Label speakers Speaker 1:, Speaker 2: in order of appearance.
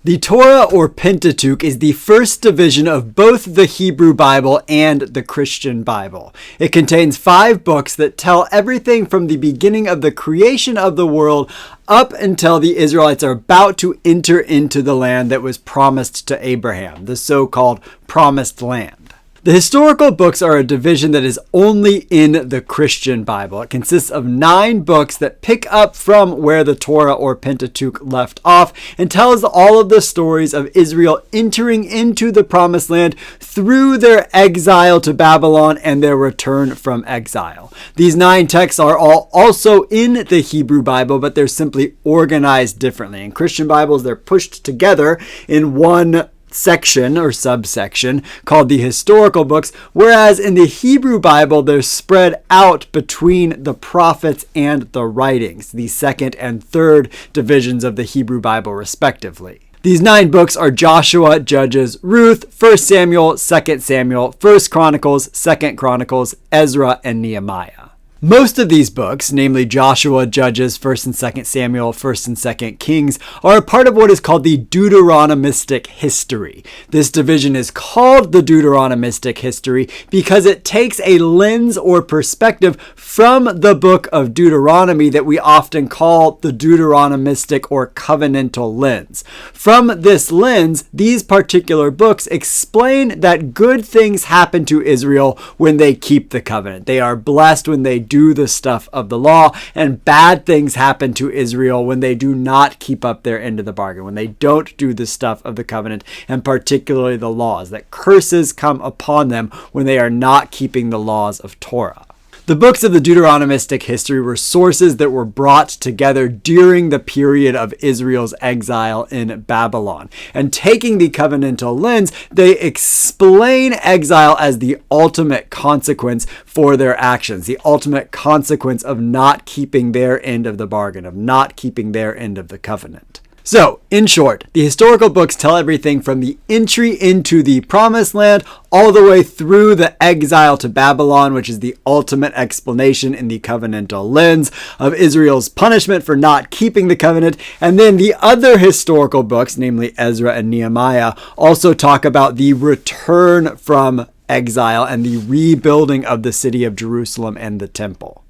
Speaker 1: The Torah or Pentateuch is the first division of both the Hebrew Bible and the Christian Bible. It contains 5 books that tell everything from the beginning of the creation of the world up until the Israelites are about to enter into the land that was promised to Abraham, the so-called Promised Land. The historical books are a division that is only in the Christian Bible. It consists of 9 books that pick up from where the Torah or Pentateuch left off and tells all of the stories of Israel entering into the Promised Land through their exile to Babylon and their return from exile. These 9 texts are all also in the Hebrew Bible, but they're simply organized differently. In Christian Bibles, they're pushed together in one section or subsection called the historical books, whereas in the Hebrew Bible they're spread out between the prophets and the writings, the second and third divisions of the Hebrew Bible respectively. These 9 books are Joshua, Judges, Ruth, 1 Samuel, 2 Samuel, 1 Chronicles, 2 Chronicles, Ezra, and Nehemiah. Most of these books, namely Joshua, Judges, 1 and 2 Samuel, 1 and 2 Kings, are a part of what is called the Deuteronomistic history. This division is called the Deuteronomistic history because it takes a lens or perspective from the book of Deuteronomy that we often call the Deuteronomistic or covenantal lens. From this lens, these particular books explain that good things happen to Israel when they keep the covenant. They are blessed when they do the stuff of the law, and bad things happen to Israel when they do not keep up their end of the bargain, when they don't do the stuff of the covenant, and particularly the laws, that curses come upon them when they are not keeping the laws of Torah. The books of the Deuteronomistic history were sources that were brought together during the period of Israel's exile in Babylon. And taking the covenantal lens, they explain exile as the ultimate consequence for their actions, the ultimate consequence of not keeping their end of the bargain, of not keeping their end of the covenant. So, in short, the historical books tell everything from the entry into the Promised Land all the way through the exile to Babylon, which is the ultimate explanation in the covenantal lens of Israel's punishment for not keeping the covenant. And then the other historical books, namely Ezra and Nehemiah, also talk about the return from exile and the rebuilding of the city of Jerusalem and the temple.